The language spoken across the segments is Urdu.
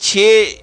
6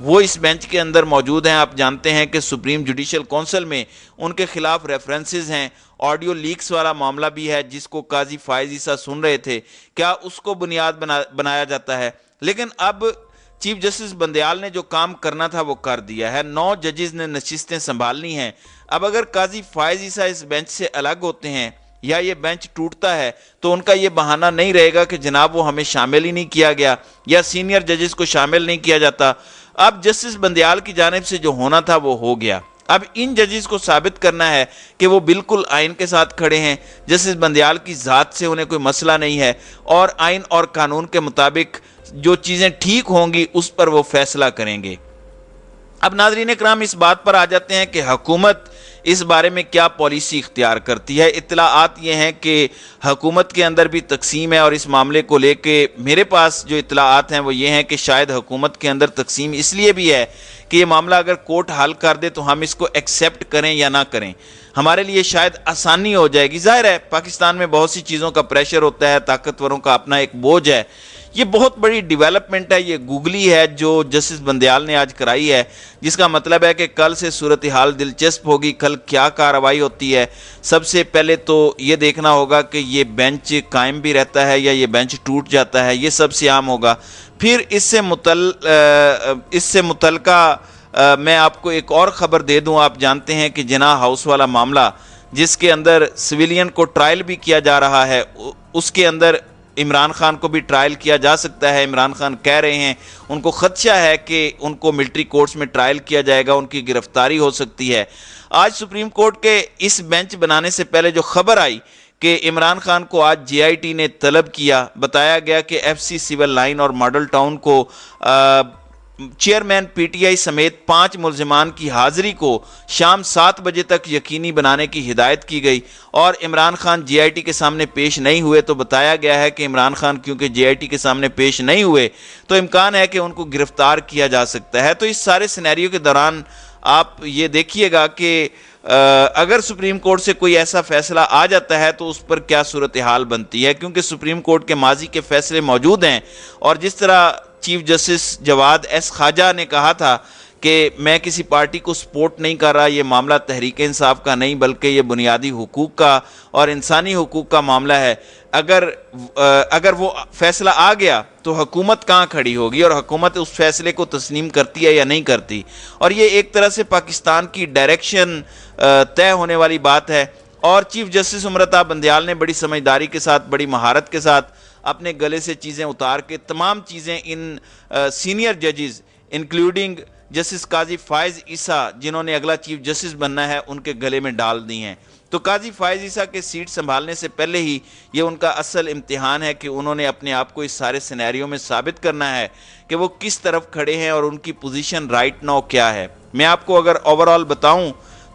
وہ اس بینچ کے اندر موجود ہیں۔ آپ جانتے ہیں کہ سپریم جوڈیشل کونسل میں ان کے خلاف ریفرنسز ہیں، آڈیو لیکس والا معاملہ بھی ہے جس کو قاضی فائز عیسیٰ سن رہے تھے، کیا اس کو بنیاد بنایا جاتا ہے؟ لیکن اب چیف جسٹس بندیال نے جو کام کرنا تھا وہ کر دیا ہے، 9 ججز نے نشستیں سنبھالنی ہیں۔ اب اگر قاضی فائز عیسیٰ اس بینچ سے الگ ہوتے ہیں یا یہ بینچ ٹوٹتا ہے تو ان کا یہ بہانہ نہیں رہے گا کہ جناب وہ ہمیں شامل ہی نہیں کیا گیا یا سینئر ججز کو شامل نہیں کیا جاتا۔ اب جسٹس بندیال کی جانب سے جو ہونا تھا وہ ہو گیا۔ اب ان ججز کو ثابت کرنا ہے کہ وہ بالکل آئین کے ساتھ کھڑے ہیں، جسٹس بندیال کی ذات سے انہیں کوئی مسئلہ نہیں ہے اور آئین اور قانون کے مطابق جو چیزیں ٹھیک ہوں گی اس پر وہ فیصلہ کریں گے۔ اب ناظرین اکرام اس بات پر آ جاتے ہیں کہ حکومت اس بارے میں کیا پالیسی اختیار کرتی ہے۔ اطلاعات یہ ہیں کہ حکومت کے اندر بھی تقسیم ہے، اور اس معاملے کو لے کے میرے پاس جو اطلاعات ہیں وہ یہ ہیں کہ شاید حکومت کے اندر تقسیم اس لیے بھی ہے کہ یہ معاملہ اگر کورٹ حل کر دے تو ہم اس کو ایکسیپٹ کریں یا نہ کریں، ہمارے لیے شاید آسانی ہو جائے گی۔ ظاہر ہے پاکستان میں بہت سی چیزوں کا پریشر ہوتا ہے، طاقتوروں کا اپنا ایک بوجھ ہے۔ یہ بہت بڑی ڈیولپمنٹ ہے، یہ گوگلی ہے جو جسٹس بندیال نے آج کرائی ہے، جس کا مطلب ہے کہ کل سے صورتحال دلچسپ ہوگی، کل کیا کارروائی ہوتی ہے۔ سب سے پہلے تو یہ دیکھنا ہوگا کہ یہ بینچ قائم بھی رہتا ہے یا یہ بینچ ٹوٹ جاتا ہے، یہ سب سے عام ہوگا۔ پھر اس سے متعلقہ میں آپ کو ایک اور خبر دے دوں۔ آپ جانتے ہیں کہ جناح ہاؤس والا معاملہ جس کے اندر سویلین کو ٹرائل بھی کیا جا رہا ہے، اس کے اندر عمران خان کو بھی ٹرائل کیا جا سکتا ہے۔ عمران خان کہہ رہے ہیں ان کو خدشہ ہے کہ ان کو ملٹری کورٹس میں ٹرائل کیا جائے گا، ان کی گرفتاری ہو سکتی ہے۔ آج سپریم کورٹ کے اس بینچ بنانے سے پہلے جو خبر آئی کہ عمران خان کو آج جے آئی ٹی نے طلب کیا، بتایا گیا کہ ایف سی سیول لائن اور ماڈل ٹاؤن کو چیئرمین پی ٹی آئی سمیت 5 ملزمان کی حاضری کو شام 7 بجے تک یقینی بنانے کی ہدایت کی گئی، اور عمران خان جے آئی ٹی کے سامنے پیش نہیں ہوئے تو بتایا گیا ہے کہ عمران خان کیونکہ جے آئی ٹی کے سامنے پیش نہیں ہوئے تو امکان ہے کہ ان کو گرفتار کیا جا سکتا ہے۔ تو اس سارے سینیریو کے دوران آپ یہ دیکھیے گا کہ اگر سپریم کورٹ سے کوئی ایسا فیصلہ آ جاتا ہے تو اس پر کیا صورتحال بنتی ہے، کیونکہ سپریم کورٹ کے ماضی کے فیصلے موجود ہیں، اور جس طرح چیف جسٹس جواد ایس خواجہ نے کہا تھا کہ میں کسی پارٹی کو سپورٹ نہیں کر رہا، یہ معاملہ تحریک انصاف کا نہیں بلکہ یہ بنیادی حقوق کا اور انسانی حقوق کا معاملہ ہے، اگر وہ فیصلہ آ گیا تو حکومت کہاں کھڑی ہوگی، اور حکومت اس فیصلے کو تسلیم کرتی ہے یا نہیں کرتی۔ اور یہ ایک طرح سے پاکستان کی ڈائریکشن طے ہونے والی بات ہے۔ اور چیف جسٹس امرتا بندیال نے بڑی سمجھداری کے ساتھ، بڑی مہارت کے ساتھ اپنے گلے سے چیزیں اتار کے تمام چیزیں ان سینئر ججز انکلوڈنگ جسٹس قاضی فائز عیسیٰ جنہوں نے اگلا چیف جسٹس بننا ہے ان کے گلے میں ڈال دی ہیں۔ تو قاضی فائز عیسیٰ کے سیٹ سنبھالنے سے پہلے ہی یہ ان کا اصل امتحان ہے کہ انہوں نے اپنے آپ کو اس سارے سینیریو میں ثابت کرنا ہے کہ وہ کس طرف کھڑے ہیں اور ان کی پوزیشن رائٹ ناؤ کیا ہے۔ میں آپ کو اگر اوورآل بتاؤں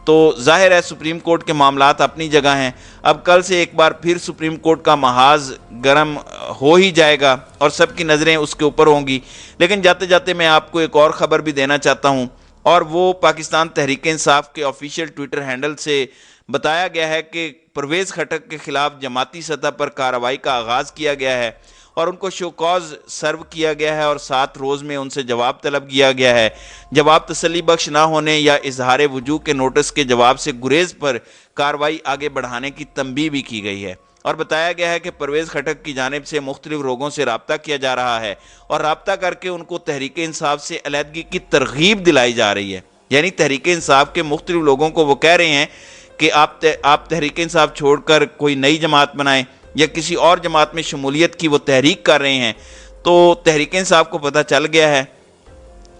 تو ظاہر ہے سپریم کورٹ کے معاملات اپنی جگہ ہیں۔ اب کل سے ایک بار پھر سپریم کورٹ کا محاذ گرم ہو ہی جائے گا اور سب کی نظریں اس کے اوپر ہوں گی، لیکن جاتے جاتے میں آپ کو ایک اور خبر بھی دینا چاہتا ہوں، اور وہ پاکستان تحریک انصاف کے آفیشیل ٹویٹر ہینڈل سے بتایا گیا ہے کہ پرویز خٹک کے خلاف جماعتی سطح پر کارروائی کا آغاز کیا گیا ہے اور ان کو شو کاز سرو کیا گیا ہے اور 7 روز میں ان سے جواب طلب کیا گیا ہے۔ جواب تسلی بخش نہ ہونے یا اظہار وجوہ کے نوٹس کے جواب سے گریز پر کارروائی آگے بڑھانے کی تنبیہ بھی کی گئی ہے، اور بتایا گیا ہے کہ پرویز خٹک کی جانب سے مختلف لوگوں سے رابطہ کیا جا رہا ہے اور رابطہ کر کے ان کو تحریک انصاف سے علیحدگی کی ترغیب دلائی جا رہی ہے۔ یعنی تحریک انصاف کے مختلف لوگوں کو وہ کہہ رہے ہیں کہ آپ تحریک انصاف چھوڑ کر کوئی نئی جماعت بنائیں یا کسی اور جماعت میں شمولیت کی وہ تحریک کر رہے ہیں۔ تو تحریک انصاف کو پتہ چل گیا ہے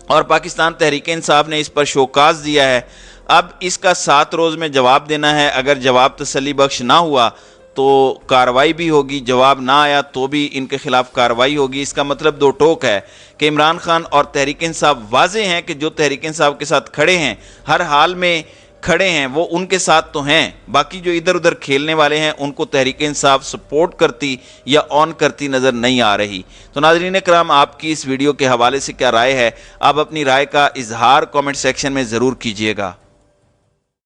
اور پاکستان تحریک انصاف نے اس پر شوکاز دیا ہے۔ اب اس کا 7 روز میں جواب دینا ہے، اگر جواب تسلی بخش نہ ہوا تو کارروائی بھی ہوگی، جواب نہ آیا تو بھی ان کے خلاف کارروائی ہوگی۔ اس کا مطلب 2 ٹوک ہے کہ عمران خان اور تحریک انصاف واضح ہیں کہ جو تحریک انصاف کے ساتھ کھڑے ہیں، ہر حال میں کھڑے ہیں، وہ ان کے ساتھ تو ہیں، باقی جو ادھر ادھر کھیلنے والے ہیں ان کو تحریک انصاف سپورٹ کرتی یا آن کرتی نظر نہیں آ رہی۔ تو ناظرین کرام، آپ کی اس ویڈیو کے حوالے سے کیا رائے ہے؟ آپ اپنی رائے کا اظہار کامنٹ سیکشن میں ضرور کیجیے گا۔